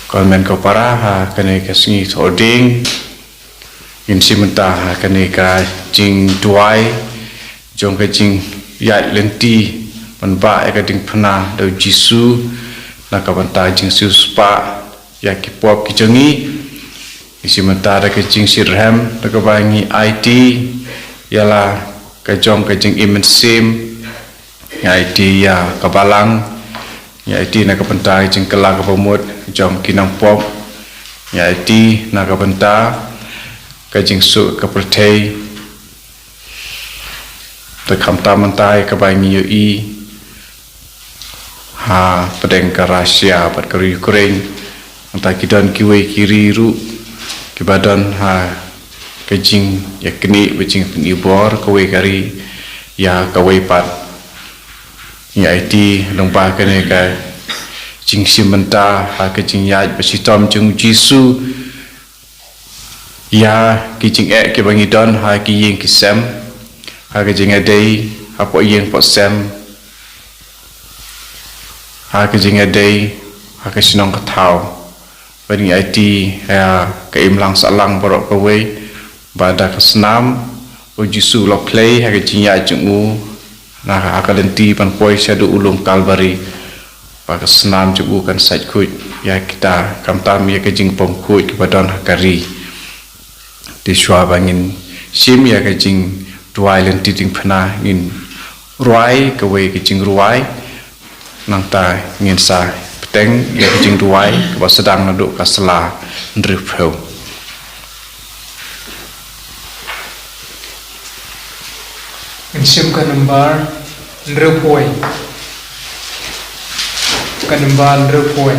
Kon men ko para ha kane ka singi holding in simenta ha kane ka jing duai jong ka jing ya Lynti man ba ka Diengphna do jisu na ka banta jing suspa ya ki pop ki jangi simenta da ka jing sirham da ka bangi IT yala ka jong ka jing imensim ya IT ya ka balang ya IT na ka banta jing kala ka pemut jong kinang pop ya IT na ka banta ka jing su ka pertei ta kham ta mantai ka bangi UI ha pedeng ka Rusia pat ka Ukraine anta kidan kiwe kiri ru kibadan ha kajing yakni bajing penibor kawe kari ya kawe pat ya IT lomba kene ka jing simenta ha kajing ya basitom jung jisu ya kijing ke bangi don ha ki yeng kisam ha kajing adai ha po yeng po sam ha kajing adai ha ka sinong ka thau bani IT ya ka imlang salang borok kawe bada ka senam ujisu lo play ha ka jinya jungu na ka Lynti pan poi sadu ulum kalbari pa ka senam jungu kan sait kut ya kita kamtam ya ka jing pom kut ke badan hakari di shwa bangin sim ya ka jing duai Lynti Diengphna in ruai kawe ka jing ruai nang ta ngin sa teng ya jing duai ba sedang naduk ka sela ndripho insim ka number ndripoi ka number ndripoi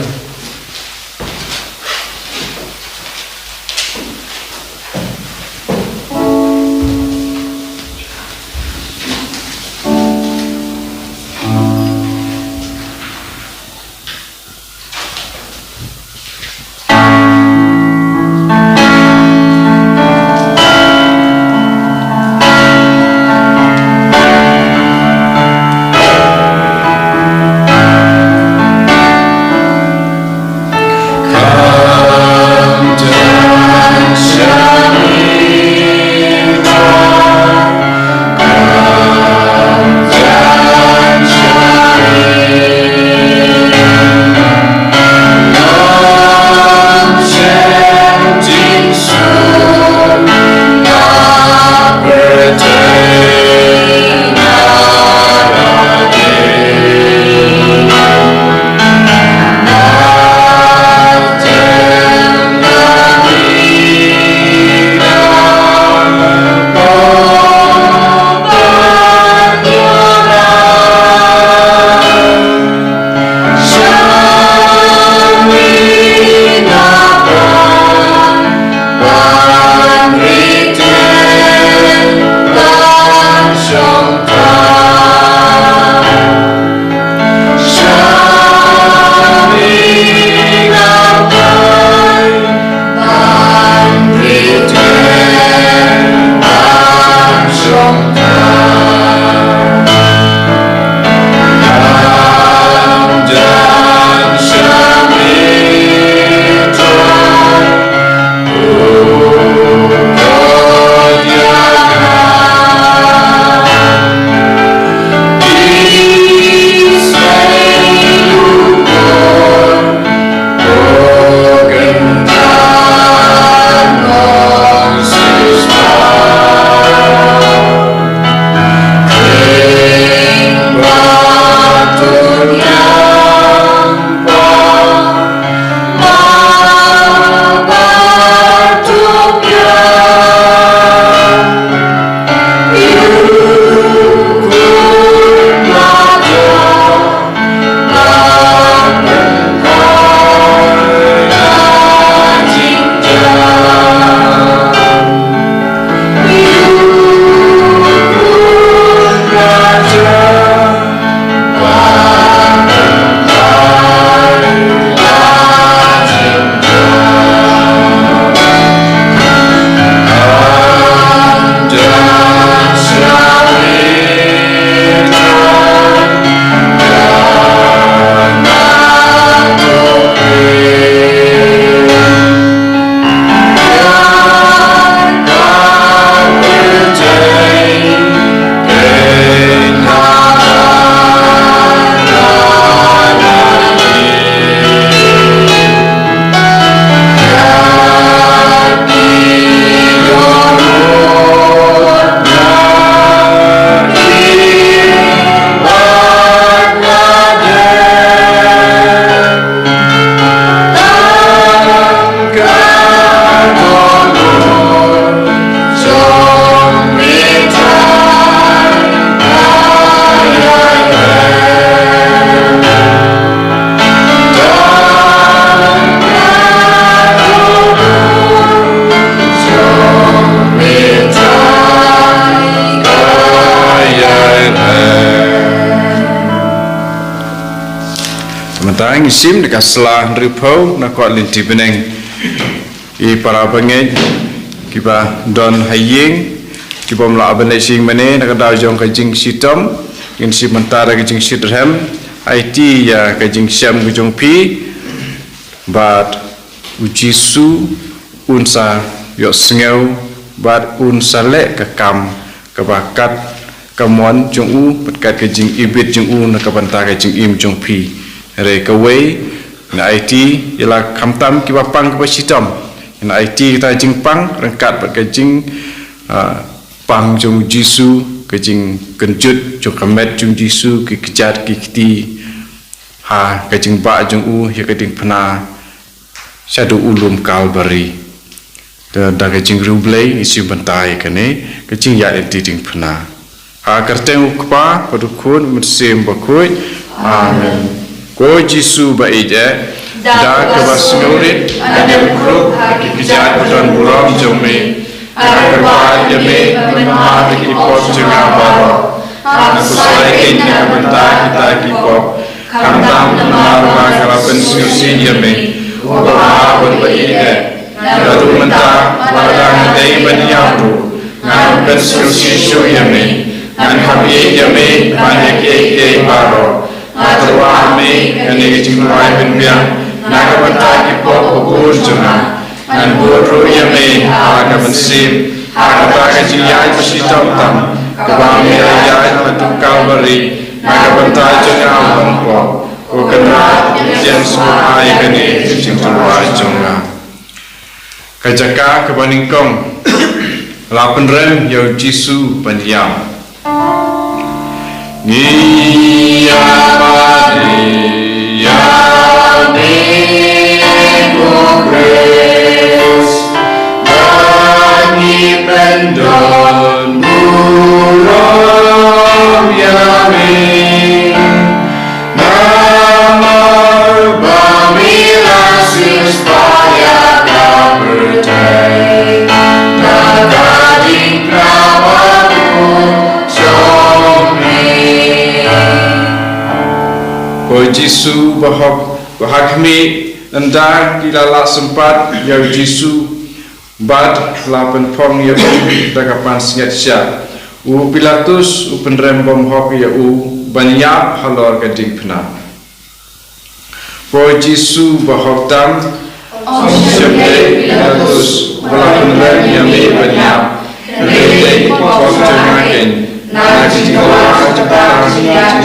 isim dekat selah ripau nak kuat Lynti beneng I para bangej kiba don haying kiba mla beneng sing mane nak dah jong ke jing sitom in si mentara ke jing sitrem IT ya ke jing syam ke jong pi but ujisu unsa yo sengau but unsa le ke kam ke bakat kemuan jong u berkat ke jing ibit jong u nak banta ke jing im jong pi re ke wei na IT ialah kamtam ki bapang ke sitom na IT kita jing pang rengkat ber ke jing pang jong jisu ke jing kenjut jong kamet jong jisu ki kejat ki kiti ha ke jing ba jong u ya ke Diengphna syadu ulum kalbari da ke jing rublei isi bentai kene ke jing ya Diengphna ha kerteng ukpa padukun mersim bakoi amen ko jisu ba ije da ke basnurit ada grup kejat dan buram jome kerba jeme menma ki pop jenga baro aku selain yang bentai kita ki pop kamdam marwa kalapen susi jeme ubah berbaik lalu mentah wadang dei baniaru ngan pensusi syuyame ngan habi jame banyak dei baro atwa me kene jingwai benbiang naga bentai ki pop ukur jenga ngan buru jame aga bensim aga taga jiyai besitom tam kebami ayai betukal beri naga bentai jenga bangpo Kukena yang semua kene jing tua jonga kajaka kebaningkong lapan rem yau jisu panyam ni amani ya ni kongres bani pendon murom yami Jisu bahakmi anda kilala sempat ya Jisu bad lapan pong ya dakapan singat sya u Pilatus u penrembom hok ya u banyak halor ke Diengphna po Jisu bahok tam syabde Pilatus lapan rem ya me banyak rete pok jemakin na jiwa cepat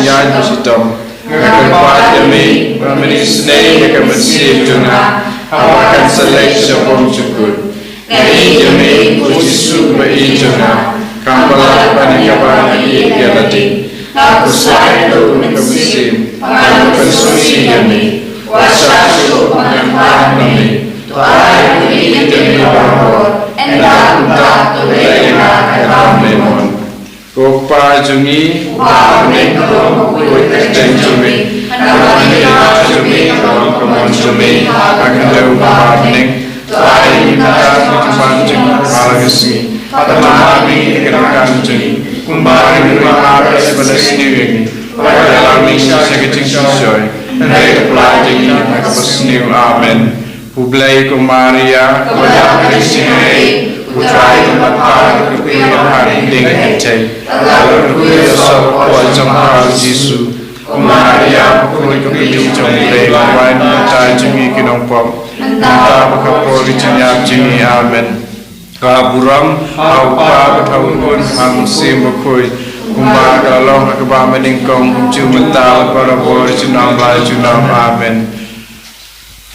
jian besitom Kepada kami, kami senai akan bersih dengan awakan selek syabong cukup. Kami kami Jisu beri dengan kampalah panikapan ia tadi. Aku selalu bersih, aku bersuci kami. Wasa syukur pengampun kami. Tuhan kami demi bahwa endah tak terlena dalam lemon. Kopa jungi, menengkong kulit dan jumi, anak jumi, kemon jumi, akan jauh meneng, tuai minta keman jeng malagasi, temami kenakan jeng, kumbari lima pada sini, pada dalam misa sekecing soy, mereka pelajeng kapasniu amen. Publai kumaria, kodak krisini. Putrai tempat kepilihan hari dengan cai, lalu kuil sok kuat jangkau Jisu, kumaria kulit kepilihan jangkau lawan mencari jemi kinong pom, entah berkapol dicenyap jemi amen. Kaburam, apa bertahun hamsim berkui, kumar kalong akbar meningkong jumental para boleh junam lai junam amen.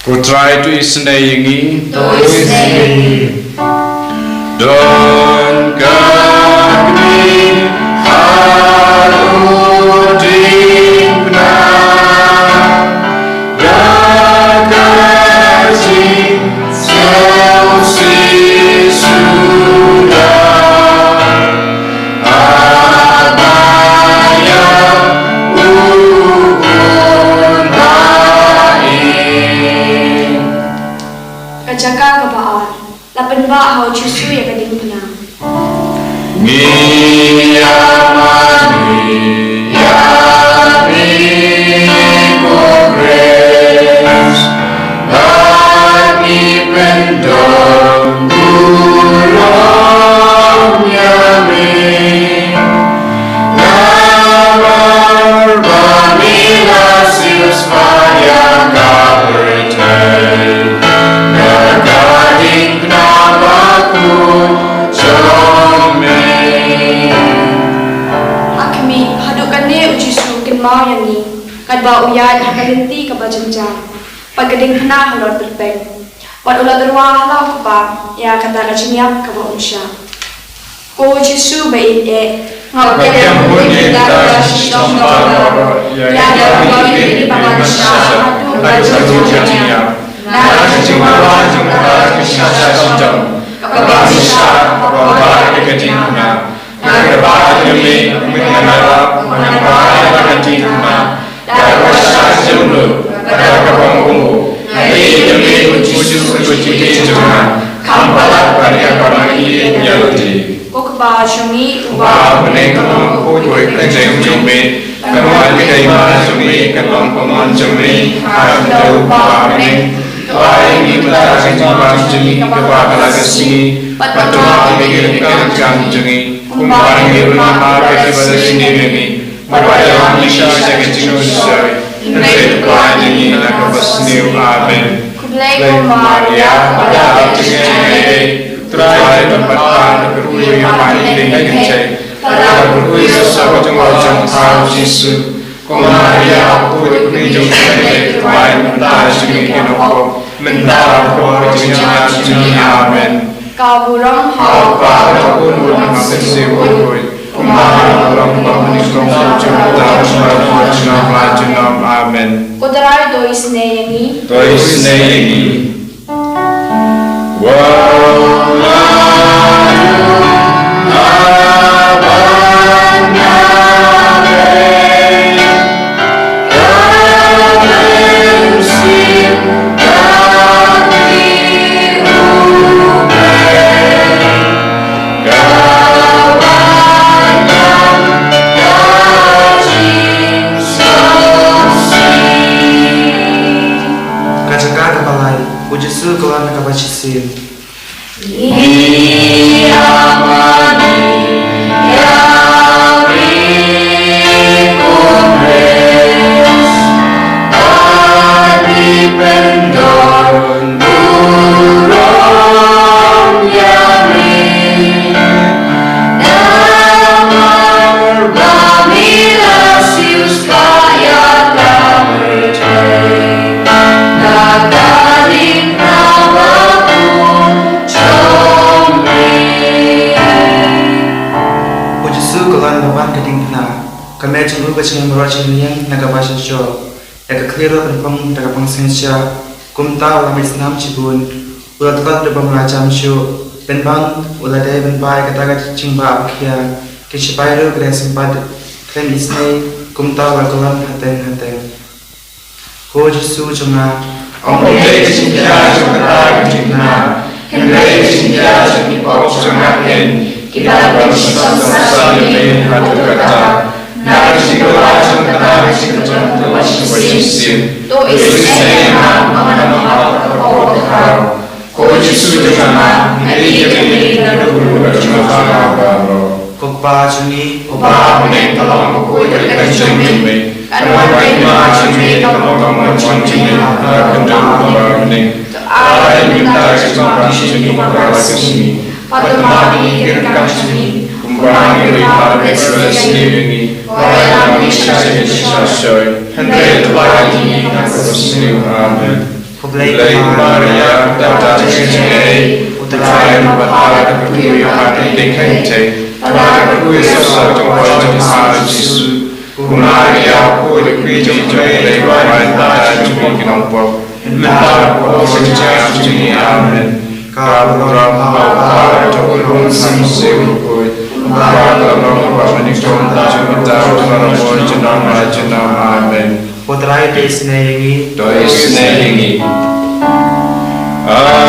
Putrai tu isnei yengi, Don kami haru Diengphna Dagasi sausi sudah Abaya ukun lain Kajaka kebaan lapan ba hau Jisu ya ke Diengphna. Ni amani ya ni kongres At ba uyat hakalinti ka ba jenjang. Pag Diengphna halot berpeng. Wat ulat terwa halau ka ba ya kata kacinyap ka ba unsya. Ko Jesu ba ngau yang bunyi kita sistem baru yang dapat di manusia hadu baju dunia dan semua jumlah manusia sistem kebangsaan kebangsaan Diengphna dan kebangsaan demi mengenal mengenal Diengphna dan kuasa jumlah pada kebangku hari demi uji Tuhan kampalat pada kami Lynti. Ba meneng kalong koi kajeng jumi kalong kaiman jumi kalong paman jumi kadau ba meneng tuai ni belakang jumi kepa kalagasi patwa mikir kang jumi kumbang ni rumah ke sini ni berwajah Malaysia jaga jingusai nanti tuai ni nak bersniu amen Kublai Maria pada jingai terakhir tempat berkuih paling dengan cek pada berkuih sesuatu macam hal Yesus Maria aku berkuih juga terakhir mentah jumi kenapa mentah kuah jumi amen kau burung hau pada pun burung masih berkuih Maria burung menikung jumlah jenam amen Kodrai dois neyangi Jesu keluar nak bacisin. Kami cuma bercakap meracun yang nak bahasa Jawa. Yang clear tentang dalam sensia, kumta ulam Islam cibun, ulat ulat dalam macam show, benbang ulat day benbai kata cingba akhir, kecipai kena sempat klaim isnai kumta ulam haten. Ko Jesu cuma Ông đây xin cha cho ta chính là Hôm nay xin cha cho những bọc cho ngạc hình Kita bersama-sama ini hati kata Nari sigala cho ta xin cho Tuhan berjisim Tu istri yang mengenal kau Ko Yesus dengan hari ini dan dulu bersama-sama Kokpa juni meneng tolong aku dari kancing ini Karena baiklah jumi kalau kamu jumi kendang meneng Ayah minta sesuatu jumi berkasih pada mati kirakan jumi Kumpulan pada ekspresi ini Ayah Malaysia sesuai Hendak telah ini aku bersih amin Kublai Maria datang jengai Utara berharap berkuih hati dengan cek Pada berkuih sesuatu macam hal Yesus Maria aku berkuih jengai Lewat datang jumi kenapa Mentah aku sejak jumi amin Kau berdoa pada Tuhan sampai berkuih Kau berdoa menikung Tuhan jenam amin Potrai desneyengi Doisneyengi Maria,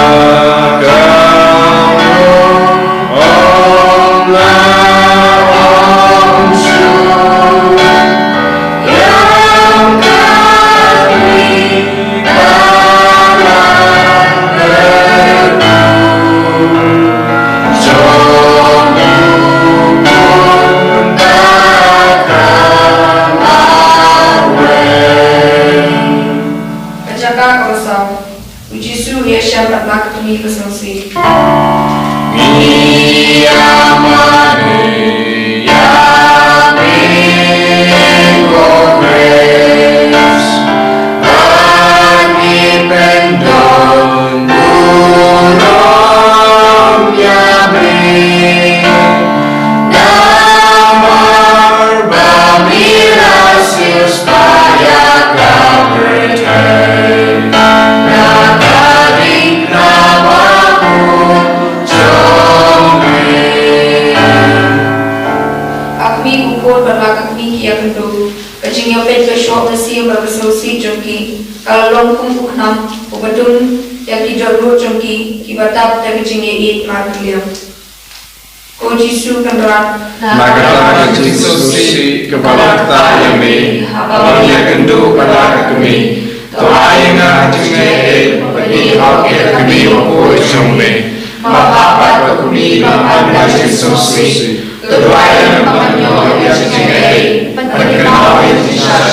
ham ubadun yang didorot jongki kibatap dari jingit marliam. O Jisu kandoran Nagata Jesusi kepala kita yami abang yang kendu pada kami toai nga jinge bagi hak kami waktu jombe mapa kami bapa Jesusi toai yang banyak yang jinge perkenal yang disah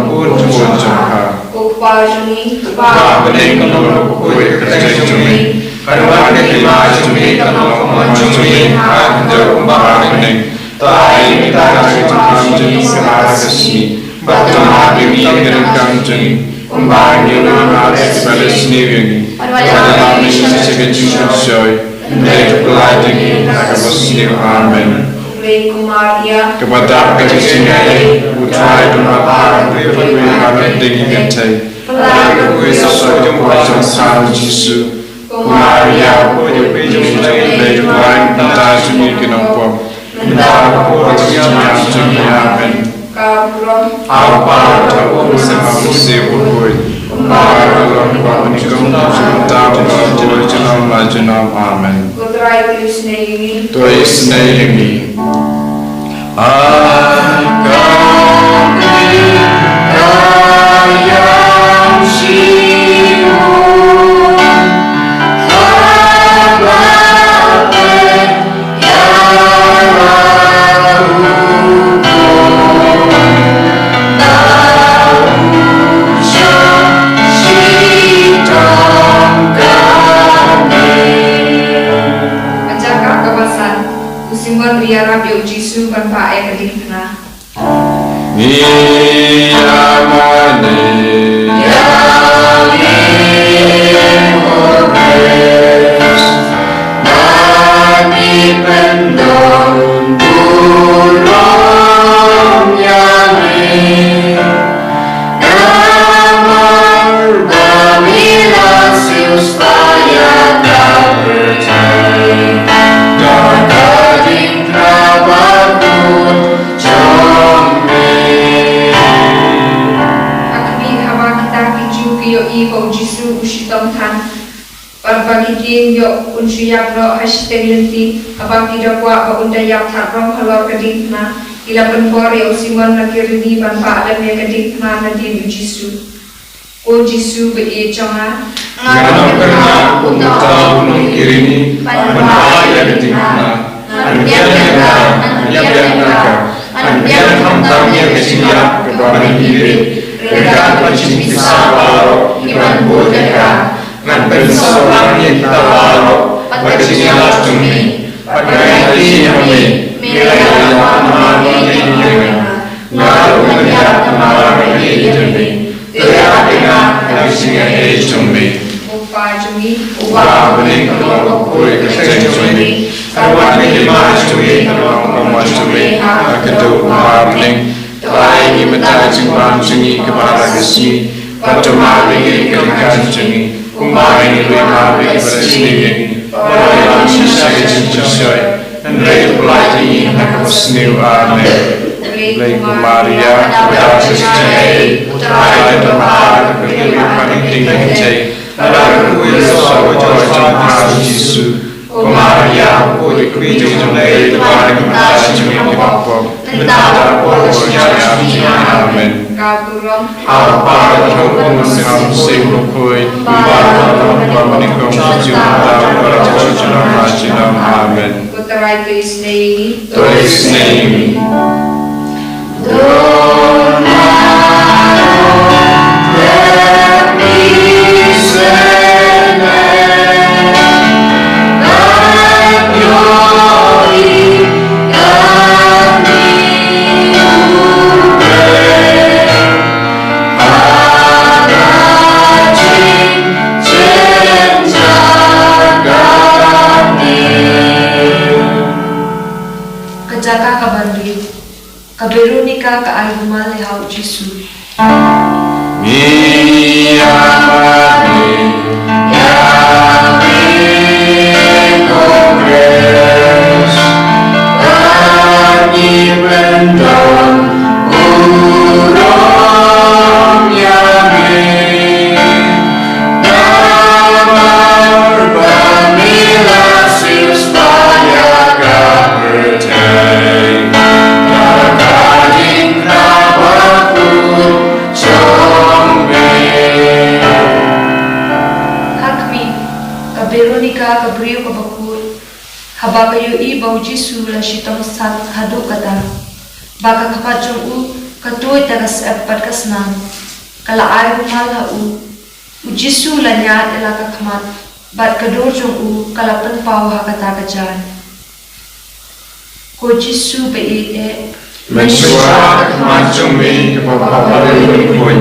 pun jomha Upa juni Upa bening kalau kue kerja jombe Karena kita cumi kalau mencumi hak jauh bening, toai kita cumi cumi seharusnya, betul hati kita dengan cumi, umbangi lama sebagai sendiri, pada kami sebagai jujur, dari pelajar kita bersih amin. Kepada kejadian putra dan bapa berpikir dengan hati, pelaku sesuatu yang wajib Yesus. Maria, boleh berjumpa dengan Tuhan kita cumi kenapa? Mendapat perjanjian cumi amin. Apa tahu sama musik berbuat? Maka kalau menikam sebentar berbuat jenam amin. Tuhan senangi. Ria Rabbi Jisu ban pae Diengphna. Pagbagitin yo unsiyap ro hashtag Lynti abang tidak kuat ba undayap harong halor Diengphna ila penpor yo simon nakirini ban pa adam ya Diengphna na di Jisu. O Jisu be e chonga Ngano kerja untuk mengirini ban pa ya Diengphna. Anbiar hamtamnya kesiap kepada diri. Rekan pacin kisah baro iban bodeka. Ngan pensolang yang kita lalu pada sinyal cumi pada hati kami milayah nama ini lalu melihat nama ini cumi tidak dengan dari sinyal cumi upah bening kalau kue kerja cumi kawan lima cumi kalau cumi kedua bening telah ingin mentajam cumi kepada kesini percuma bening kerja cumi Kumain lima bagi bersendiri, dalam sisa jujur, dan raya pelajari nak bersendiri amin. Lei Maria, pada sejati, putra dan mahal kehidupan tinggi jai, dalam kuil sahaja jemaat Yesus. Maria, boleh kejadian lei Tuhan mentajam bapa, mentajam percaya amin. Apa yang kamu sebutkan, bahawa menikam sejumlah berjalan amin. Tuhan senangi. Veronica ka alguma lehau Jisu. ika kabriu kabakut. Haba kayu I bau Jisu la shitong san hadu kata. Baka kapacong u katui tagas epat kasnam. Kala ay rumal ha u. U Jisu la nyat ela kakmat. Bat kador jong u kala penpau ha kata kajan. Ko Jisu beit Mensyuara kemacung mi kepaparin pun.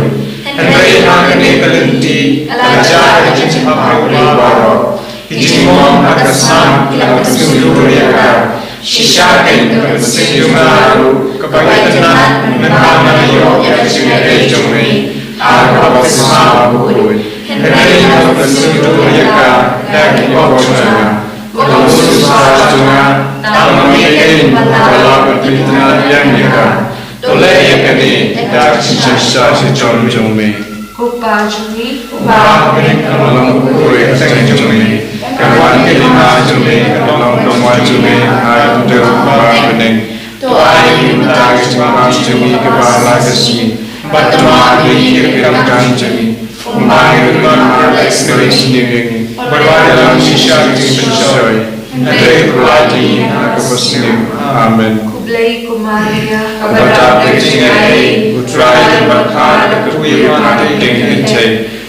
Henry hakani Lynti, alajar hijin pakai baro. Hijin mom akasan kila kesudur yaka. Shishakin kebersih maru kebaikan menama yo yang sudah jomri. Aku bersama bui. Henry kesudur yaka dari bawah. Kalau susah cuma tak memiliki kalau berpindah yang mereka toleh yang kini dah sisa sejauh jombi. Kupa jombi, kupa kini kalau kuih sejauh jombi. Kawan kelima jombi kalau nomor jombi ada kupa bening. Tuai kita cuma jombi kepala kesmi. Batma dikirkan jombi. Umai rumah ekspres ini. Berwajib dalam sisa dimensi. Dari pelati aku bersenyum. Amin. Kublai kumaria. Kepada kecingai, utrai berkat ketujuan hati dengan cai.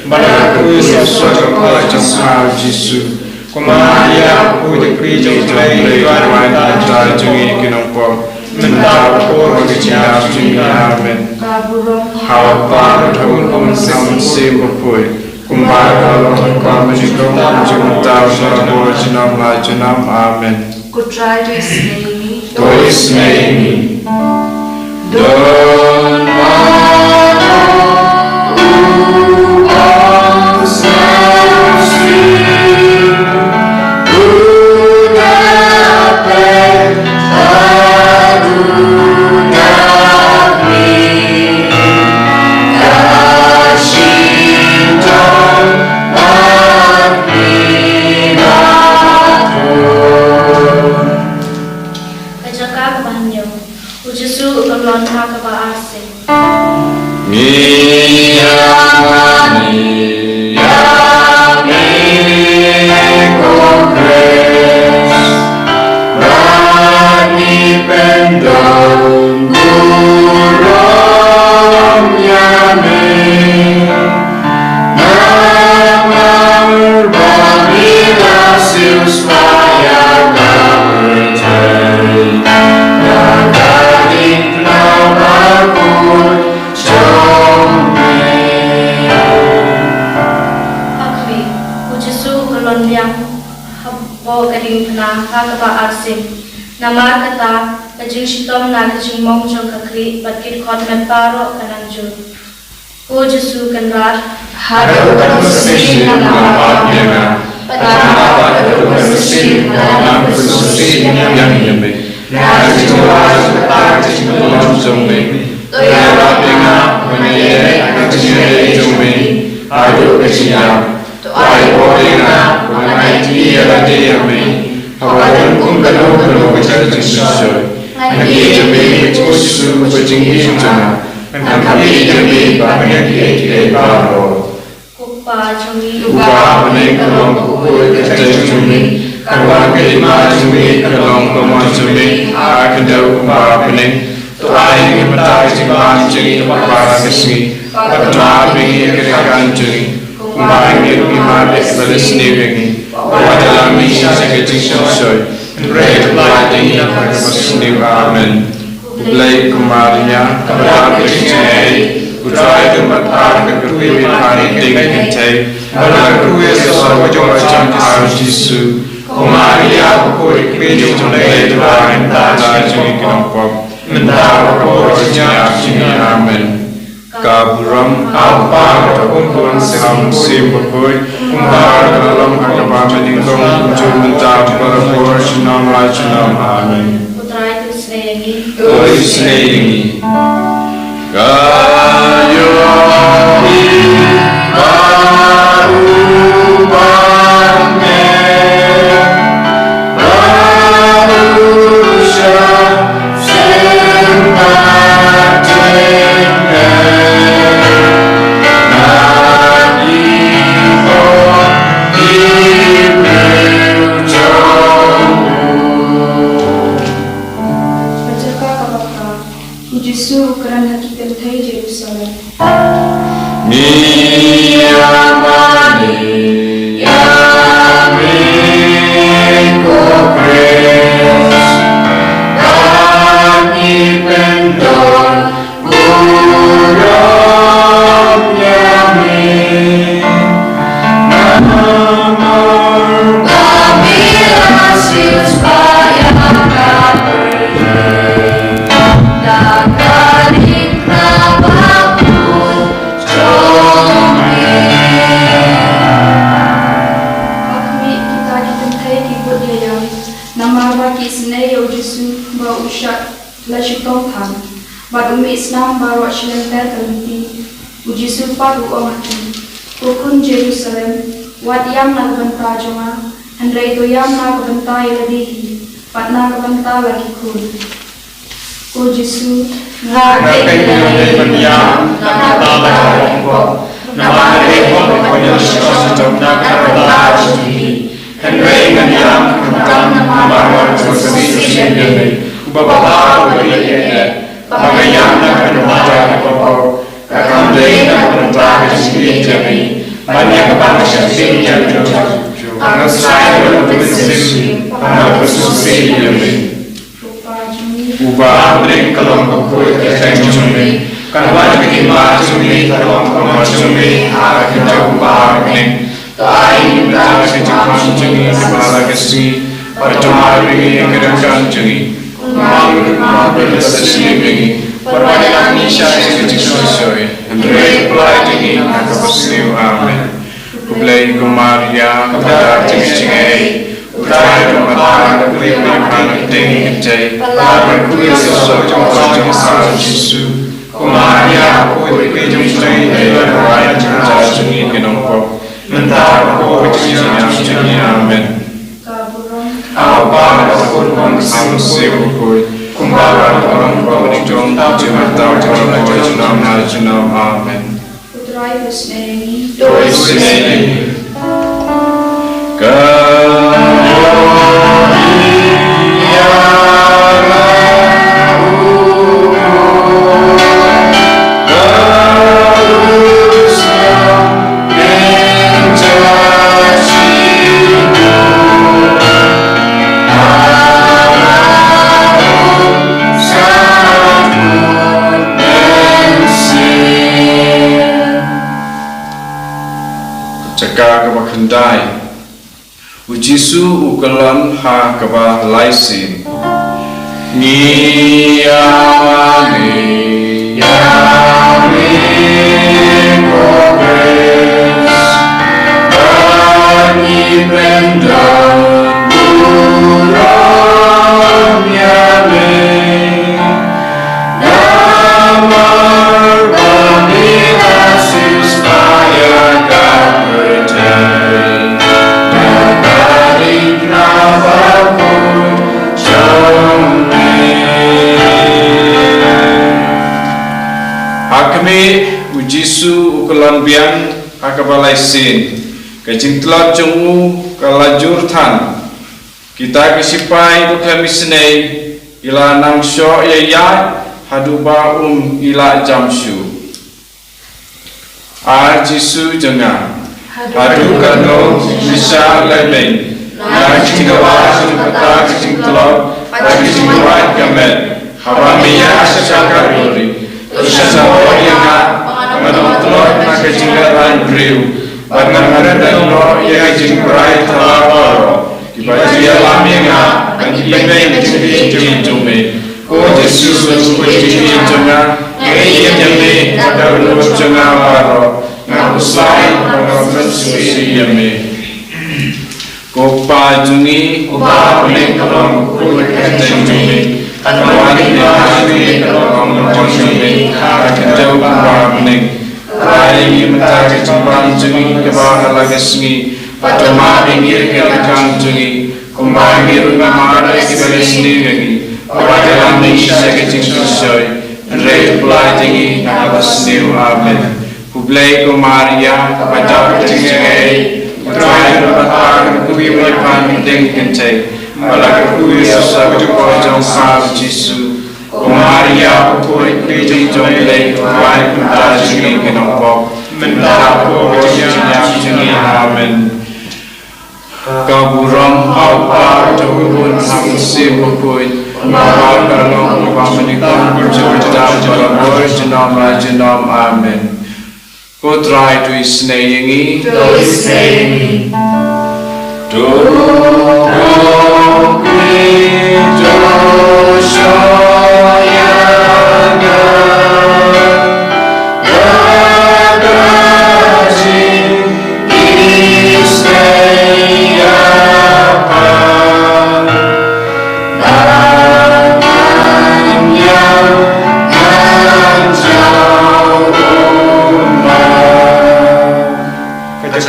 Pada aku sesuatu pelajar sahal Yesus. Kumaria aku diberi jomplay tuan dan jungi kenompok. Mendapat orang kecil jungi. Amin. Hawa tahun pemensam sembapui. Kumbar kalau kami juga tahu bahwa jenam amin. Ku try to isnei. To isnei. Don Diengphna HRRC namar kata kajing shitom na kajing mong jong kakri batkit khot met paro kananju o Jesu kanrat haro bersuci nama Dia pada bersuci nama bersuci yang demi nasi jual tak jumlah jombi toya dengan menyeret kecil jombi adu kecil Tuai bolehna mengenai dia demi hawakan kalau bicara sesuatu. Nanti demi Yesus berjinggi cuma. Nanti demi banyak dia baru. Kupa jumi. Kupa menik kalau kuku kecil jumi. Kawan kelima jumi kalau kemana jumi. Akan jauh kupa menik. Tuai kita jumpa jumi para kesini. Pertama bagi kirikan jumi. Kumain iman balas niwingi. Wadalam misa kecing soy. Pray bloody bersniw amen. Kublai kumaria kepada kecing. Kutrai tumatar kekui hari dengan cai. Pada kue sesuatu macam Yesus. Kumaria kukui kiri tunai Tuhan tanda jumi kelompok. Mendapat porosnya jumi amen. Kaburam apa terkumpul seram simpul kumbar dalam agama meningkong mencapai berpura senam lajenam amin. Putra itu senengi. Tuh senengi. Kayu baru bangun manusia Amen. umi Islam baru Lynti Lynti uji supa buang hati Ukun Jerusalem wat yang nagbanta jonga handrai to yang nagbanta iladihi pat nagbanta lagi kun ko Jesu Ngakai penyam nakatala kongko namare kongko nyosyo jomna nakatala sudi Henry nganyam kentang namawar sosisi sendiri Bapak berikan Bagayam nakatala kongko Kakandai nakatala sudi jami Banyak bangsa sini jatuh Anak saya berbentuk Anak bersusi jami Ubah beri kelompok kulit keseng cumi Kawan kima cumi Kalong koma cumi Arak kita ubah bening Ta'ai minta sejumlah cumi Kepala kesi Percuma beri kedekan cumi Kumang bersesi beri Perbayanan nisya sejumlah sesuai Hendrai pelai cumi Aku bersiu amin Kublai kumaria Kepada cimi-cimi Utai bermata Kali bermana tinggi kecai Lapan kuih sesuatu Jom salah Yesus Kumaria Aku ikut jumpai Dari raya Jumpa jungi kenompok Mentah Aku berjaya Jungi amin Apa Aku Aku sibuk Kumbaran orang Kau Jom Jumpa tahu Jumpa Junam amin Putrai Kusneni Doi Sineni Cakap kebakandai Ujisu ukelan ha kebah laisin Ni amani Yami kobes Bani bendang Buram yame Namar bani asis Maya kapertai Hakmi ujisu ukelan biang akabalai sin kajing telat jungu kalajur tan kita kesipai ukami senai ila nang syo yaya haduba ila jamshu jisu jenga hadu kano bisa lebeng na kitigawa kata kajing telat kajing kuat gamet hawamiya asyaka yuri Usahawa yang mengenal telur nak jinggaran beriu, bagaimana telur yang jinggarai telur, dibaca alam yang menjadi menjadi cumi. Oh Yesus menjadi cumi, yang jadi ada bentuk cumi baru, ngaku selain mengenal suci yami. Kopa jungi, kopa pening kalau kulit kacang cumi. Kawan ini kalau menjadi akan jauh berbanding. Kali mentari jumpa jungi kebawah lagi sungi. Pada pinggir kelakang jungi. Kembali rumah mana kita sendiri. Pada dalam Indonesia kecil susah. Rei pelai tinggi apa sendiri amin. Kublai kumaria pada tinggi. Try berbatang kuih berpan deng kencai. Malah kuih susah berjumpa jom sah Yesus. Kumaria kuih kuih jom leh kuih kuda jungi kenompok. Mendapat kuih jungi amin. Kaburam apa jauhun hamsi kuih. Malah kalau kuih menikah berjuang dalam jenam amin. Ko try to isnayangi do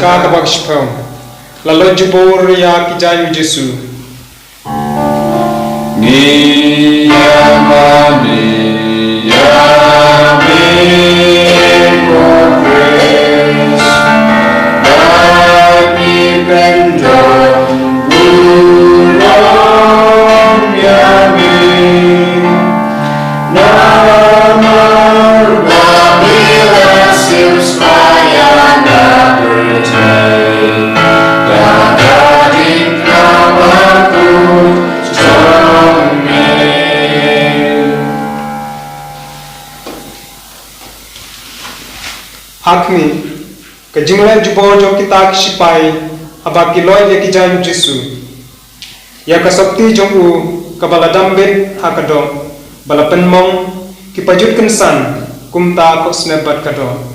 ska tabak spam. Lalu jubur ya kijayu Jesu. Ni yamani yami for grace. Kami bendo ulom yami. Namar babila siuspaya na berjaya. Dadadik namaku Hakmi, kejingla jubor jo kita sipai, abaki loy ya kijayu Jesu. Ya kasakti jongu kabaladambit hakado, balapen mong kipajut kensan kumta ko snebat kado.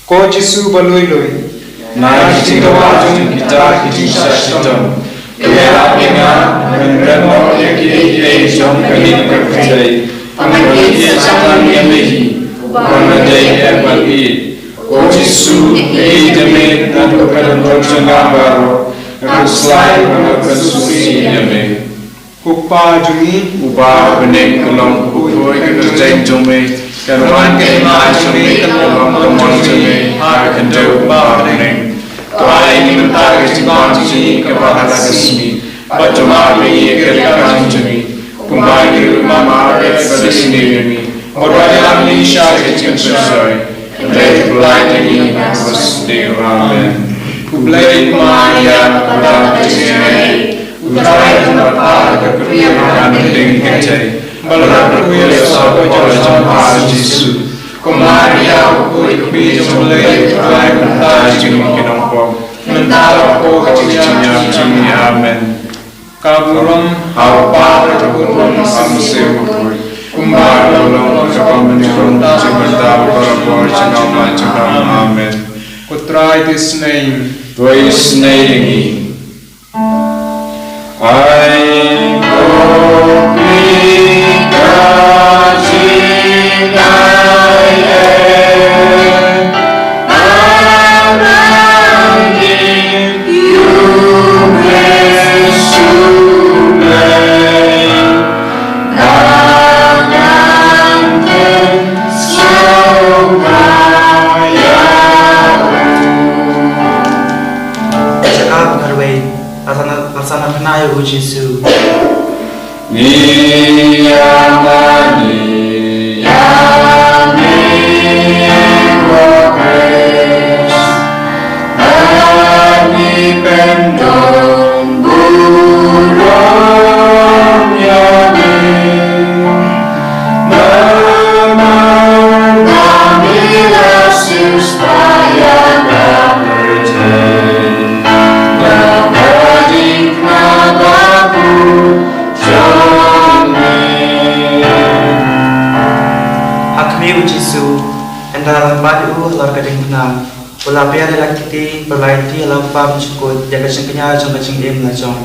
Ko Jesu baloi loi. Na jingwa jong kita kijisa sitom. Kaya pinga menremo ya kiri jong kanin kerjai. Pangkil sangan yamihi. Wanadai erbali, O Jesu, idame dan kepada berjangka baru, keselai kesusi idame. Kupa jungi, Ubah benek kelong kukui kerjain jome, kerman kema jome kelong kemon jome, akan jauh benek. Tuai ini mentari kesimpang jini kepada kesmi, baca mari kerjakan jome, kembali rumah mari pada sendiri. Orang dalam Indonesia kecil sesuai, dari belai ini pasti Amen. Kubelai Maria pada kecilnya, kubelai tempat kekeluargaan dengan kecil, balas berkuil sahaja jemaat Yesus. Kumaria kubui kubelai kubelai mentai jumlah kinongkong, mentai aku kecilnya jumlah Amen. kaburam, Apa berkumpul sama sebuah. Kumbar lolong sebab menurut sebentar berbuat jangan macam amen. kutrai this name. Praise name. I go Asana penaya o Jesu. Ni yamani yami for grace. Ani pendong burung yami. Naman kami lasil supaya tak berjaya. Hakmi o Jesu, anda lambat lar Diengphna, ula pia de lakiti berlaiti lau pam cukut jaga cengkenya jong kacing em la jong.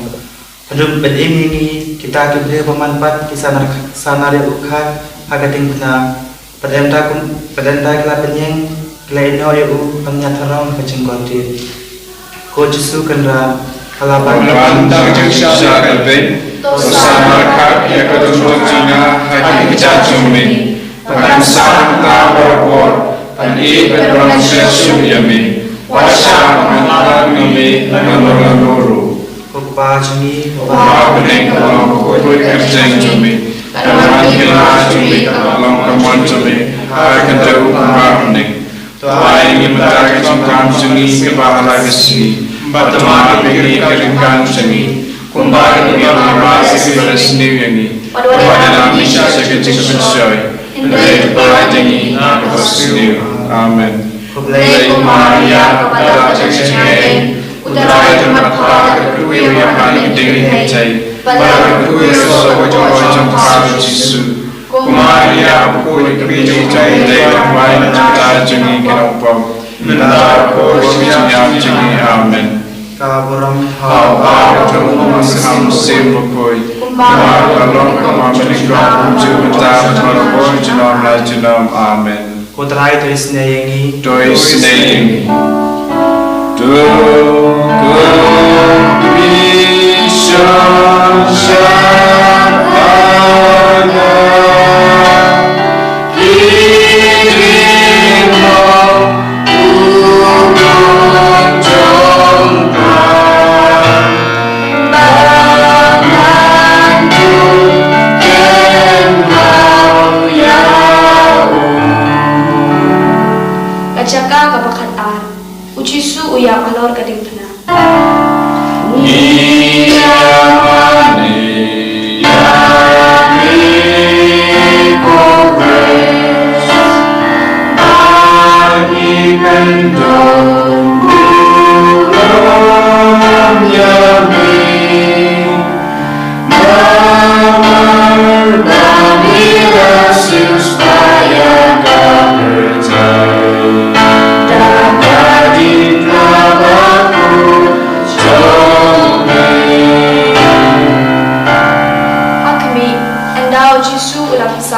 Pendum bedem ini kita kebeli pemanfaat kisah sana de ukha haga Diengphna. Pedenda kela penyeng kela ino de u penyatarong kacing kotir. Ko Jesu kendra kalaban Pandang jengsa kalben, bersama kak ya kedua Cina hati kecacumi, pengansam tak berbuat, pandi berperang sesu yami, wasa mengalang yami dengan nuru. Kupa jumi, Wah bening kalau kue kerjaan jumi, dan kila jumi kalau kemon jumi, akan jauh bening. Tuai ini mentari jengkam jumi kebahagia kesini. Berteman dengan keringkan seni, kembali dengan rasa berseni ini. Pada dalam Indonesia sekecil sesuai, dari belai tinggi nak berseni. Amen. Kubelai Maria pada kecilnya, udara tempat kedua yang paling tinggi kecil, pada kedua sesuatu jangka Yesus. Maria pun dipilih jadi yang lain kita jengi kenapa? Mentar kursinya jengi Amen. kaburam Hal jom masam sembukoi. Kalau kamu menikah juta terlalu jenam la jenam Amen. Kutrai tulis nayangi Dois name. Kacaka kabakataan, ujisu uyak alor ka Diengphna.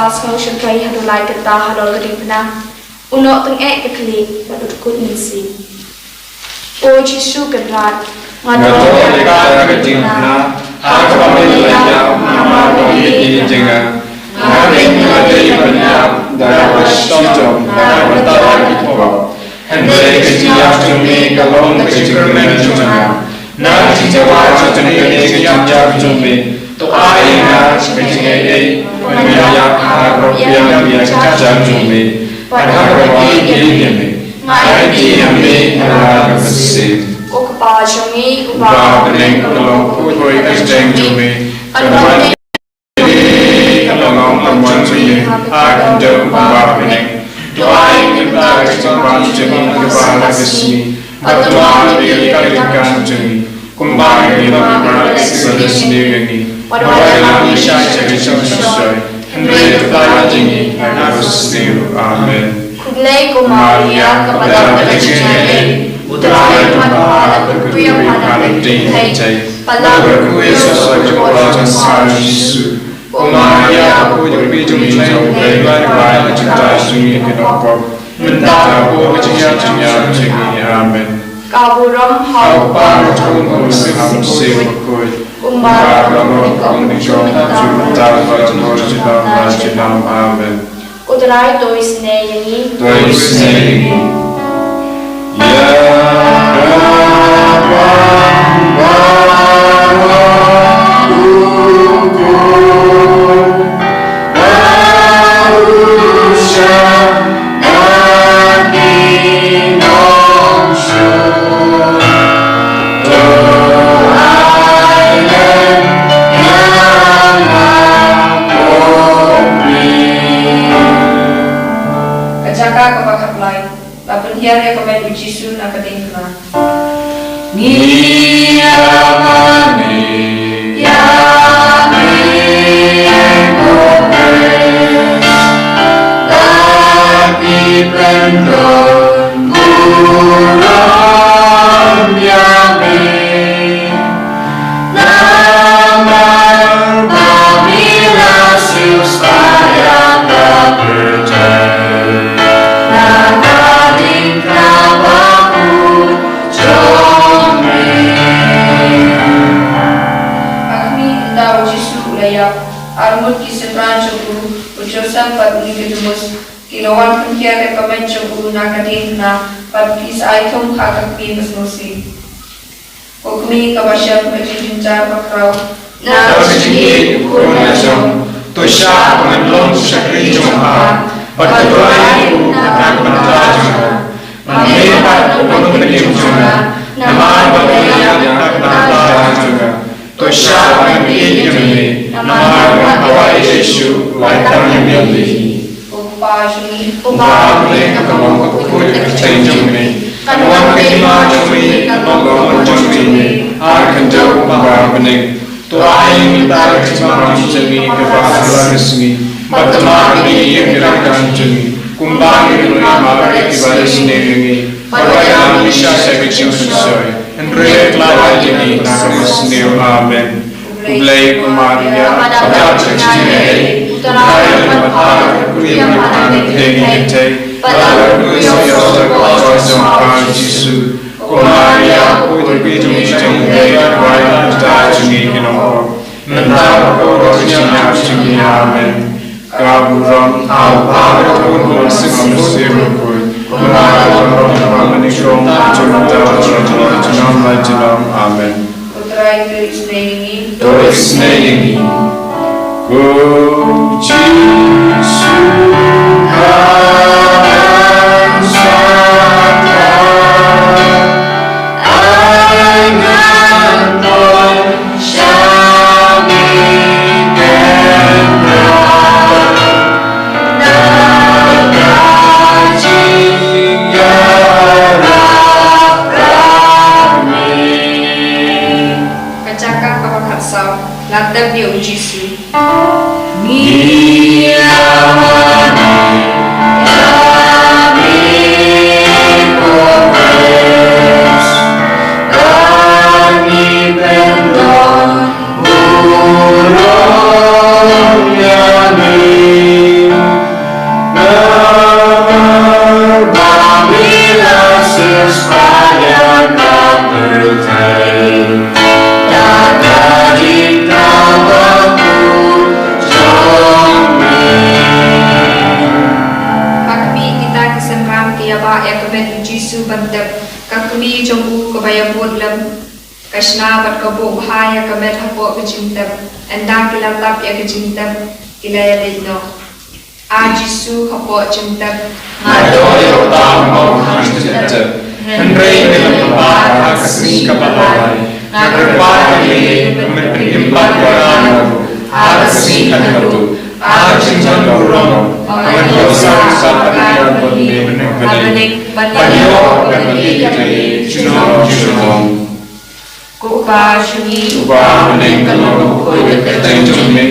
Smotion kay hadulay kata hadol ka Diengphna uno teng ke klik badut kut nisi o Jisu kedrat Ngadol ka Diengphna akabami laya nama bagi jenga ngabing ngadai banyak dalam sejom dalam tawa kita hendai kejadian jumi kalong kejadian jumlah nanti jawab kejadian jumi to aina kejadian Menyayak harap yang biasa jumlah pada hari ini, hari ini adalah bersih. O kepala jumi Ubah bening kalau putoi kejeng jumlah, kalau ini kalau lawan jumlah akan jauh ubah bening. Doa kita kejempan jumlah kepala kesini, berdoa dikalikan jumlah. Kembali bagi segala sendiri pada Indonesia jadi sesuai Hendai kita tinggi harus sendiri Amin Kublai Maria kepada kejadian Utara Tuhan berkuih pada tinggi pada berkuih sesuai kepada Sang Yesus Maria aku berbicara jauh dari cinta sunyi kenapa minta aku berjaya tinggi Amin Kaburam hau Panggung ham sirkut Umar Ramon Juta Rajinam Amen Uterai dois neyangi Dois neyangi Ya Hiari komen ujisun na Diengphna. Armut kisah guru ujusan pada unikidumus kiloan punkia rekomen guru nak Diengphna pada kisah item hak kimas musi. Hukmi kabasya berjinjar bakrau. Na berjinjar kurniasam tosha pengalong syakri jumpa pada doai akan mentajam. Mengepat untuk menekim juga. Nama bagi yang akan mentajam juga. Tosha menjadi nama Bapak Yesus laitang yang lebih. Ubah mereka kamu kukul kecil jumlah. Kanuan kelima jumlah, kanuan jumlah. Akan jauh ubah bening. Tuhan minta kecemaran jumlah kepada resmi. Berteman di yang gerakan jumlah. Kumbang menerima ibadah sendiri. Pada bisa sekecil sesuai. Hendrik lawan ini nak sendiri. Amen. Ublay Maria pada kecil utara matahari kuliah pada tinggi pada kuliah sekolah Yesus Kumaria put we to me to me right to me in all. Nanda go to me amen. Gaburam how power to go sim zero good. Kumaria amen. Utrai to its name. To its name. Go Jesus. Latar dia ujisu. Kakumi jombu kebaya bodlam kasna bat kabo bahaya kamet hapo kejintam enda kilatap ya kejintam kilaya leno ajisu hapo cintam Mado yo tam mau hanjete Henry dalam bahasa kasih kapalai Nagapali merimpat warano Harasi kanatu Ajinjan burung Menyosa sapanian benih Banyo ganti junong Kupa shuni Uba bening kalau kue keteng jumi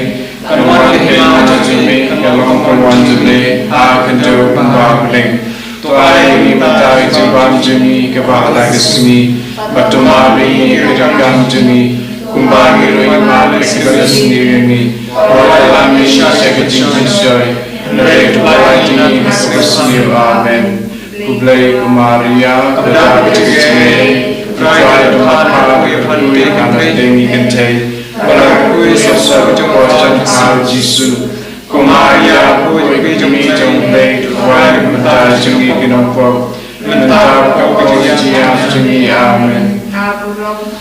Kanuan hema jumi Kalong kanuan jumi Ha kendo uba bening Tuai mimatai jimbam jumi Kebahala kesini Batu mabi kejagang jumi Kumbang irui malik kesini ini Oleh lami syasya kejing syai Nere tuai jini kesini amen Kublai kumaria Kedar kejini Kublai duhata Kepandui kanai dengi kentai Balakui sosok Kuasan hal jisu Kumaria Pui jumi jomblai Tuai mentar jumi kinompok Mentar kau kejian jumi amen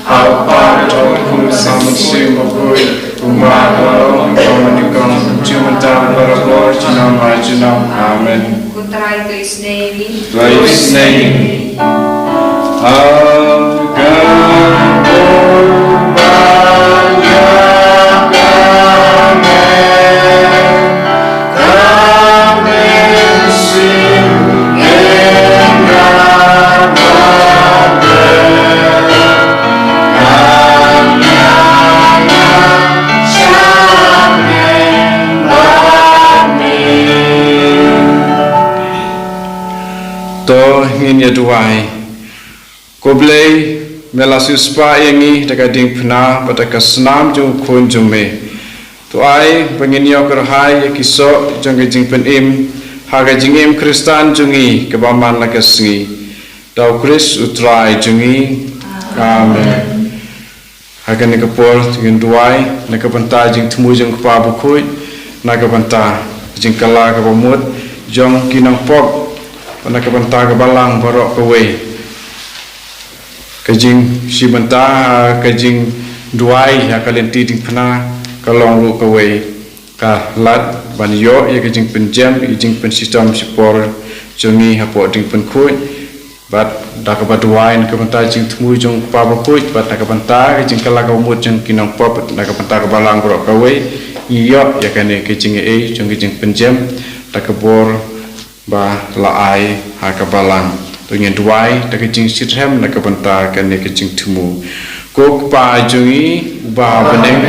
Apa Tuhan sama semua pui Umar kalau engkau menikam Cuma tak berlor Jenam jenam amen Utrai to its name. To its name. Ingin ya duai, koblei melasus pa yangi dekat Diengphna pada kesenam jung kun jume. Tuai pengin yo kerhai kisok jung kejing penim haga jingim Kristan jungi kebaman lakesengi. Dau Kris utrai jungi. Amen. Haga ni kepol ingin duai nak kebentar jing temu jung kepa bukui nak kebentar jing kala kebamut jong kinang pop. Pada kebentar kebalang barok kewe kejing si bentar kejing duai ya Lynti Diengphna kalong lu kewe ka lat ban yo ya kejing penjam kejing pensistem sipor jongi hapo ding penkui bat dak kebaduain kebentar jing temu jong pa berkui bat dak kebentar kejing kala kamut jong kinang pop dak kebentar kebalang barok kewe iyo ya kane kejing jong kejing penjam dak kebor ba laai ha kabalang tu nyen duai ta kejing sithem na kebentar kan ne kejing temu ko pa jungi ba beneng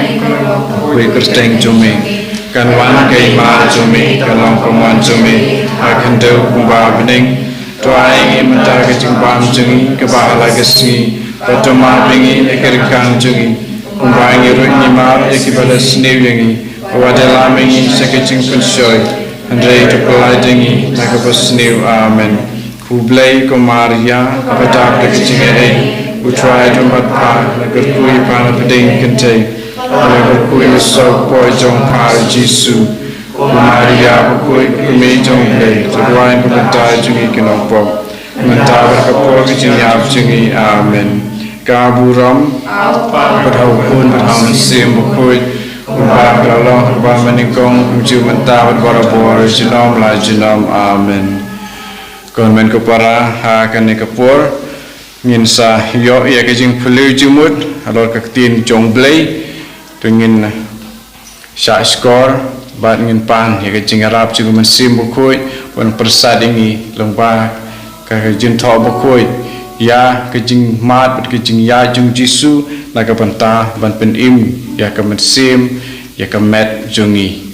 we kristeng jume kan wan kai ma jume kan long koman jume ha kan do ba beneng duai ngi mentar kejing bam jungi ke ba la kesi patoma bingi ne kerkang jungi kumba ngi ru ni ma e ki bala snew ngi wa de la mengi se kejing pensoi Andrei to colliding like a new amen. Hublay ko Maria, kapadak kecingay, utray tempat pa, nagerkui pa na peding kentay, nagerkui sok po jong par Jisu, Maria bukui kumi jong play, terwain kementai jungi kinopok, mentai berkapor kecingap jungi, amen. Kaburam, berhau pun berhau mesim bukui, ubah beralong ubah menikong, uju mentai berbara-bara jinom, amen. Kon men kapara ha kan ni kapor ngin sa yo ya ke jing pelu jumut alor ka tin jong blai tungin sha skor bat ngin pan ya ke jing arab ju men sim bukoi wan persad ini lomba ka jin tho bukoi ya ke jing mat ke jing ya jung jisu la ka banta ban pen im ya ka men sim ya ka met jungi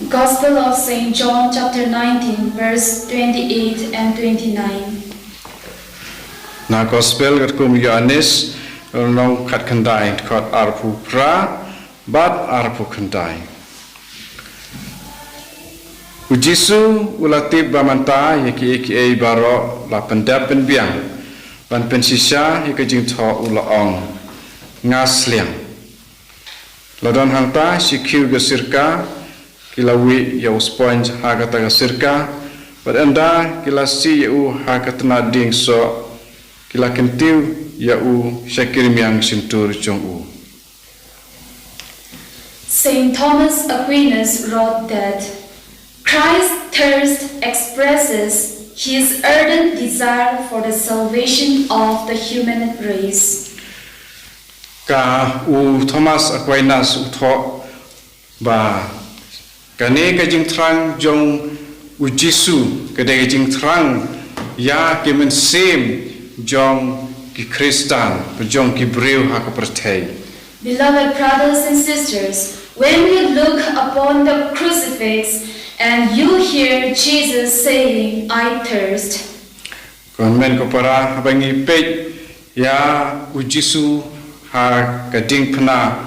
Gospel of St. John chapter 19 verse 28 and 29. Na gospel kat kum Yohanes nong kat kandai kat arpu pra bat arpu kandai. Ujisu ulatib bamanta yaki ai baro la pendap pen biang ban pen sisa yaki jing tho ulaong ngasliang. Ladon hangta sikhiu gesirka kilawi ya sponge hagata gesirka badanda kilasi u hagatna ding so kila kentiu ya u syakir miang sintur chong u. Saint Thomas Aquinas wrote that Christ's thirst expresses his ardent desire for the salvation of the human race. Ka u Thomas Aquinas u tho ba kane ka jing trang jong u Jisu ka de jing trang ya ke men sem jong ki Kristan jong ki breu ha ka perthai. Beloved brothers and sisters, when you look upon the crucifix and you hear Jesus saying, I thirst. Kon men ko para bangi pe ya u Jisu ha ka Diengphna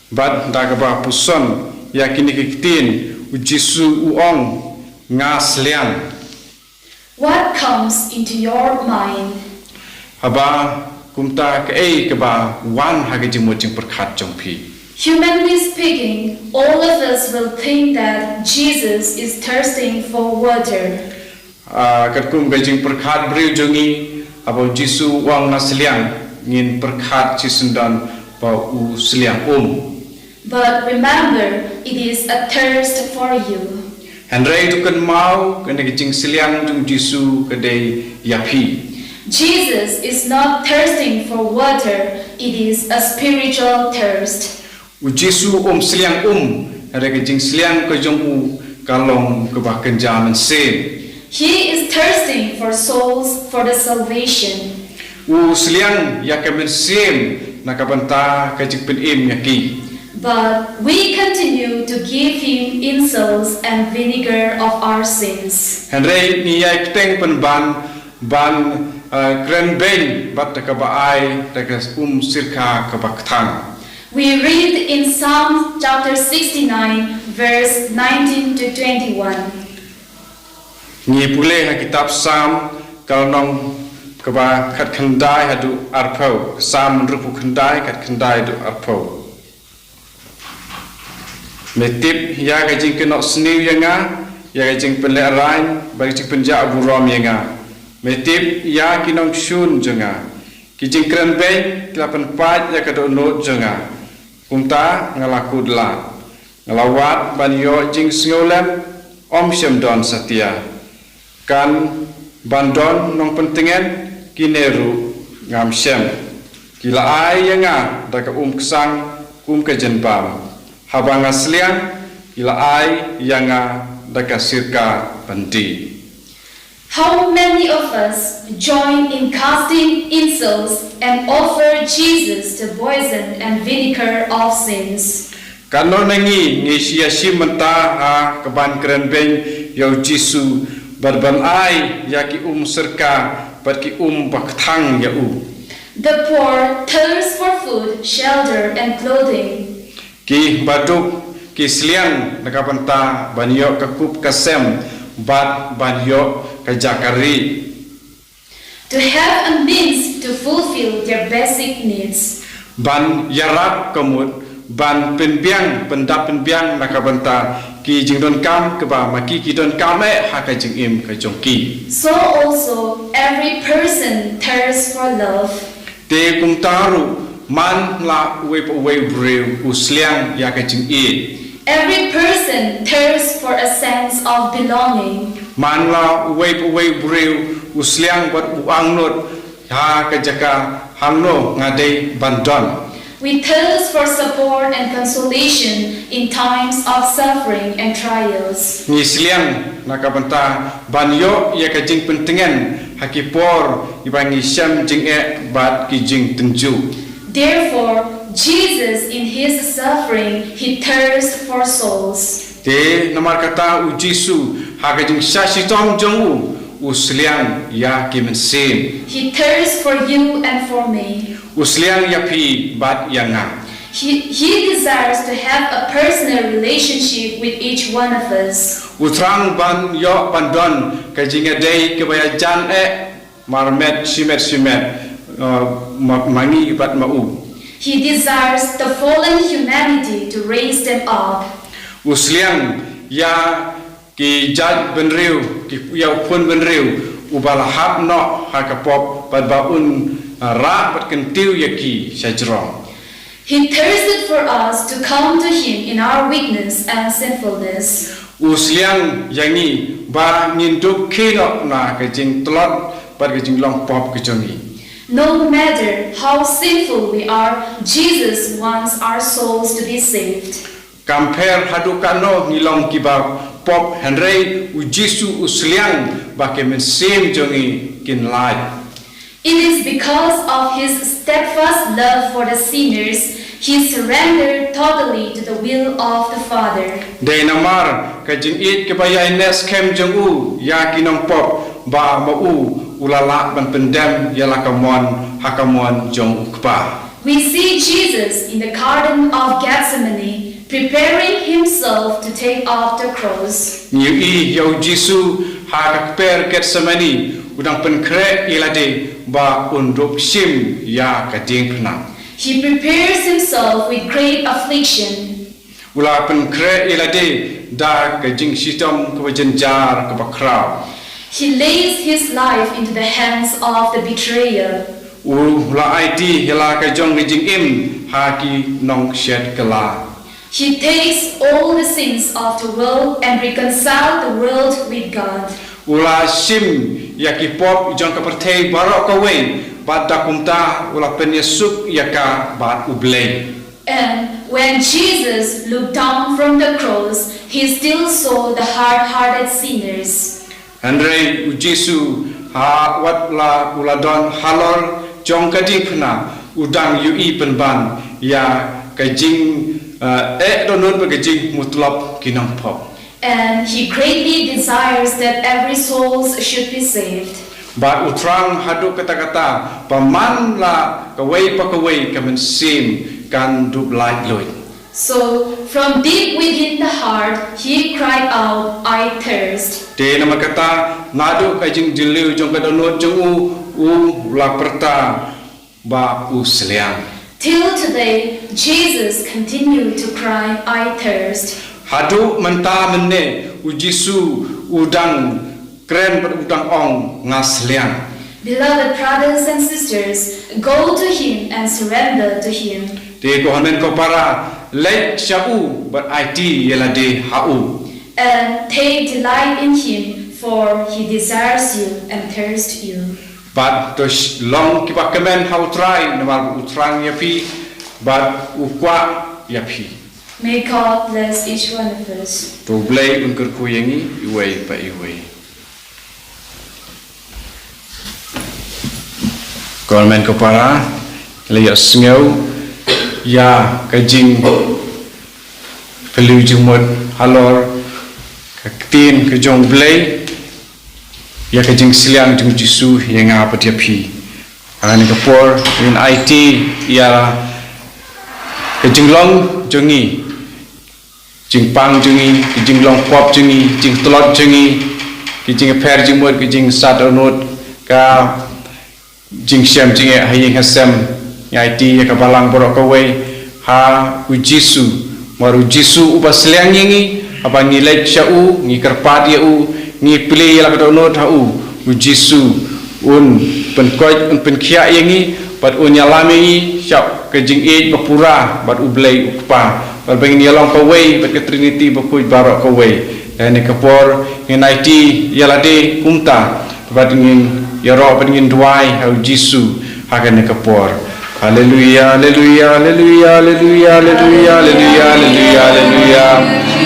bat da ka ba puson ya kini kitin u Jisu u ong ngas lian. What comes into your mind? Haba kumta ka ei ka ba wan ha ka jing mo jing perkhat jong pi. Humanly speaking, all of us will think that Jesus is thirsting for water. Kat kum ka jing perkhat breu jongi abo Jisu wang nas lian ngin perkhat chisundan ba u sliang But remember, it is a thirst for you. Henry tu kan mau kena kecing seliang tu Jisu kedai yapi. Jesus is not thirsting for water, it is a spiritual thirst. Jisu seliang ada kecing seliang ke jong kalong ke bahkan jaman sen. He is thirsting for souls for the salvation. Seliang ya kemen sem nakabanta kecik pen yaki. But we continue to give him insults and vinegar of our sins. Henry ni ya keteng pen ban kren ben bat kabai takas sirka kabaktang. We read in Psalm chapter 69 verse 19 to 21. Ni pule ha kitab Psalm kalnong kaba khat khandai hadu arpau Psalm rupu khandai khat khandai du arpau. Metip ya kajing kenok seniu yanga ya kajing penle arain bagi cik penja abu rom yanga metip ya kinong shun jenga kijing keren ben kelapan pat ya kado not jenga kumta ngalaku dela ngalawat ban yo jing singolem om syam don satia kan bandon nong pentingen kineru ngam syam kila ai yanga daka kesang kejenpam habang aslian ila ai yanga daka sirka panti. How many of us join in casting insults and offer Jesus the poison and vinegar of sins? Kano nangi sia simenta ha keban keren ben yau Jisu barban ai yaki sirka barki baktang ya The poor thirst for food, shelter and clothing. Ki baduk ki seliang nakapanta banyo kakup kasem bat banyo kajakari To have a means to fulfill their basic needs. ban yarap kamut ban penbiang pendap penbiang nakapanta ki jingdon kam keba maki ki don kame ha ka jingim ka jongki So also every person thirsts for love. te kumtaru man la we breu usliang ya ka jing Every person thirsts for a sense of belonging. man la we breu usliang bat uangnot ha ka jaka hangno ngade bandon We thirst for support and consolation in times of suffering and trials. ni sliang nakabanta banyo ya ka jing pentengen hakipor ibangi syam jing bat ki jing tenju. Therefore, Jesus in his suffering, he thirsts for souls. Te namar kata Jisu hakajing sashi tong jong usliang ya kimen sem He thirsts for you and for me. usliang ya pi bat yanga He desires to have a personal relationship with each one of us. utrang ban yo pandon kajinga dei kebaya jan marmet simet mangi bat mau He desires the fallen humanity to raise them up. usliang ya ki jat benriu ki ya pun benriu ubal hab no hakapop bat baun ra bat kentiu yaki sajrong. He thirsted for us to come to him in our weakness and sinfulness. Usliang yangi ba nginduk kino na kajing telot bat kajing long pop kajongi. No matter how sinful we are, Jesus wants our souls to be saved. Compare hadukano ngilong kibab pop Henry Jisu usliang ba kemen sem jongi kin lai. It is because of his steadfast love for the sinners, he surrendered totally to the will of the Father. Dei namar kajing it kebaya nes kem jongu ya kinong pop ba mau ulala ban pendem yala hakamon jong ukpa. We see Jesus in the Garden of Gethsemane preparing himself to take up the cross. Niu yau Jisu hakakper Gethsemane udang penkre ilade ba unduk sim ya ka Diengphna. He prepares himself with great affliction. Ula penkre ilade da ka jing sitom ka jenjar ka bakrau. He lays his life into the hands of the betrayer. Ula IT hela ka jong jing im haki nong shed kala. He takes all the sins of the world and reconciles the world with God. Ula sim yaki pop jong kapertei barok kawe bat dakumta ula penyesuk yaka bat ublei. And when Jesus looked down from the cross, he still saw the hard-hearted sinners. Andre ujisu ha wat la uladon halor jong Diengphna udang yui penban ya kajing donut bagajing mutlab kinang pop. And he greatly desires that every soul should be saved. Ba utrang haduk kata-kata paman la kawai pa kawai kamen sim kan dup light loy. So from deep within the heart, he cried out, I thirst. Te nama kata nadu kajing jiliu jong kadonut jong u la perta ba u seliang. Till today, Jesus continued to cry, I thirst. Hadu menta menne ujisu udang keren ber udang ong ngasliang. Beloved brothers and sisters, go to him and surrender to him. Te ko hanen ko para let syau ber IT yela de hau. And take delight in him, for he desires you and thirsts you. But to long kipa kemen how try namal utrang yapi but ukwa yapi. May God bless each one of us. To blay unkur kuyengi iway pa iway. Golmen ko para layak sengau ya kajing pelu jumut halor kaktin kejong blay ya kajing siliang jung jisu yang apa dia pi angani kapor in IT ya kajing long jongi jing pang jongi kajing long pop jongi jing telot jongi kajing per jumut kajing sat onut ka jing syam jing haying hasam ya IT ya kabalang borok kawe ha ujisu maru jisu uba siliang yengi apa nilai syau ngi kerpat ya u ngi pilih la kadonot hau ujisu un penkoj un penkia yengi pat un yalami syap kejing e bapura bat ublei ukpa bat bang nialong kawe bat ke trinity bakuj barok kawe dan ni kapor ngi IT yalade kumta bat ngin yaro bat ngin duai hau jisu hakan ni kapor. Haleluya, haleluya, haleluya, haleluya, haleluya, haleluya, haleluya, haleluya,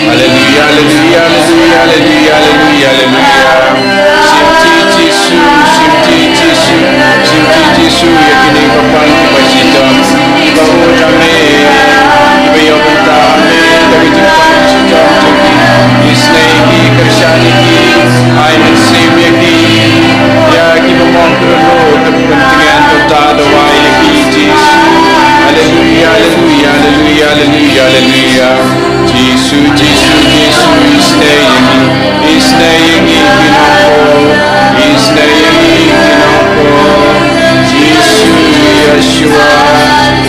haleluya, haleluya, haleluya, haleluya, haleluya, haleluya. Simti Jisu, simti Jisu, simti Jisu ya kini kapan kita sidang, bahu kami, bayu kami, dari jumpa sidang jadi, isnei kerjani I mensim yaki, ya kita mohon kerana kepentingan total doa yaki. Hallelujah, hallelujah, hallelujah, hallelujah, hallelujah. Jesus, Jesus, Jesus is staying in Jesus, Yeshua, Yeshua,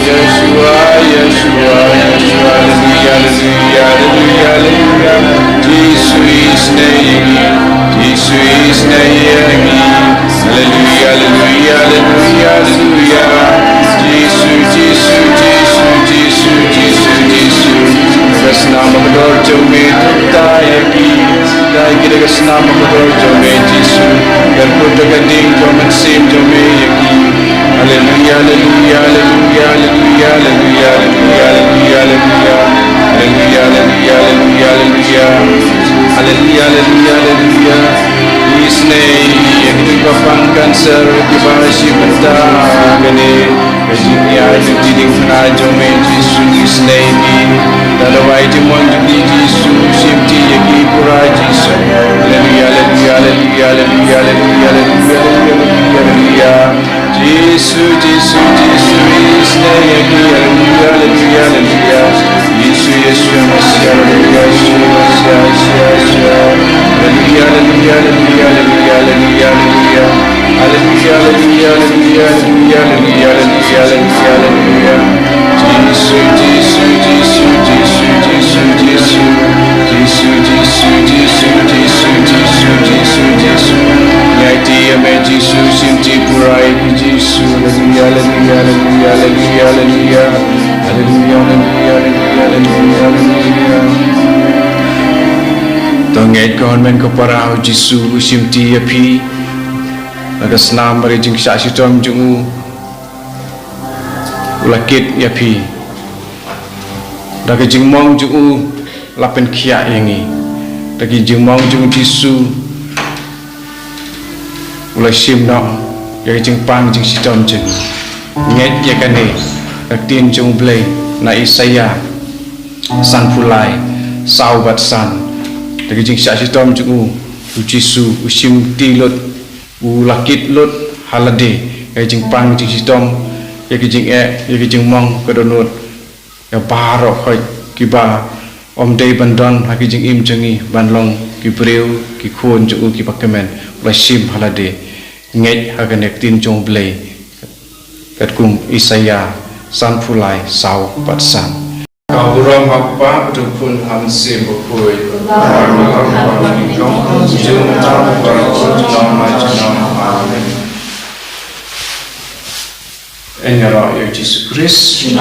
Yeshua, Yeshua, hallelujah, hallelujah, hallelujah, hallelujah. Jesus is staying in, Jesus is staying in. Hallelujah, hallelujah, hallelujah, hallelujah. Jesus, Jesus, Jesus, Jesus, Jesus, Jesus. Kasnama kador jome tayaki, tayaki de kasnama kador jome Jesus. Dan putra gading jomen sim jome yaki. Hallelujah, hallelujah, hallelujah, hallelujah, hallelujah, hallelujah, hallelujah, hallelujah, hallelujah, hallelujah, hallelujah, hallelujah, hallelujah, hallelujah. Isne yang dibapang kanser dibahasi benda gani kajinya Diengphna jome Jisu isne ini dalawai dimon judi Jisu simti yaki pura Jisu. Haleluya, haleluya, haleluya, haleluya, haleluya, haleluya, haleluya. Jisu, Jisu, Jisu isne yaki. Haleluya, haleluya, haleluya. Yesu, Yesu Masya, haleluya, Yesu Masya, Masya. Hallelujah, hallelujah, hallelujah, hallelujah, hallelujah, hallelujah, hallelujah, hallelujah, hallelujah, hallelujah, hallelujah, hallelujah. Jesus, Jesus, Jesus, Jesus, Jesus, Jesus, Jesus, Jesus, Jesus, Jesus, Jesus, Jesus. Nyati ame Jesus simti purai Jesus. Hallelujah, hallelujah, hallelujah, hallelujah, hallelujah, hallelujah, hallelujah, hallelujah. Tonget government ko para Jisu simti api nagasnam bari jing sya sitom jungu ulakit api daga jing mong jungu lapen kia yangi dagi jing mong jungu Jisu ulai sim no ya jing pang jing sitom jing nget ya kane tin jung blay na Isaya san fulai sau bat san dagi jing sya sitom jungu Jisu usim tilot ulakit lot halade ya jing pang jing sitom ya jing mong kedonut ya baro khoi kiba om dei bandon haki jing im jangi banlong ki breu ki khon jungu ki pakemen sim halade nget haganek tin jong blay kat kum Isaya san fulai sau bat san kau ram apa tu pun hamsim bukui Enyara ya Jesus Christ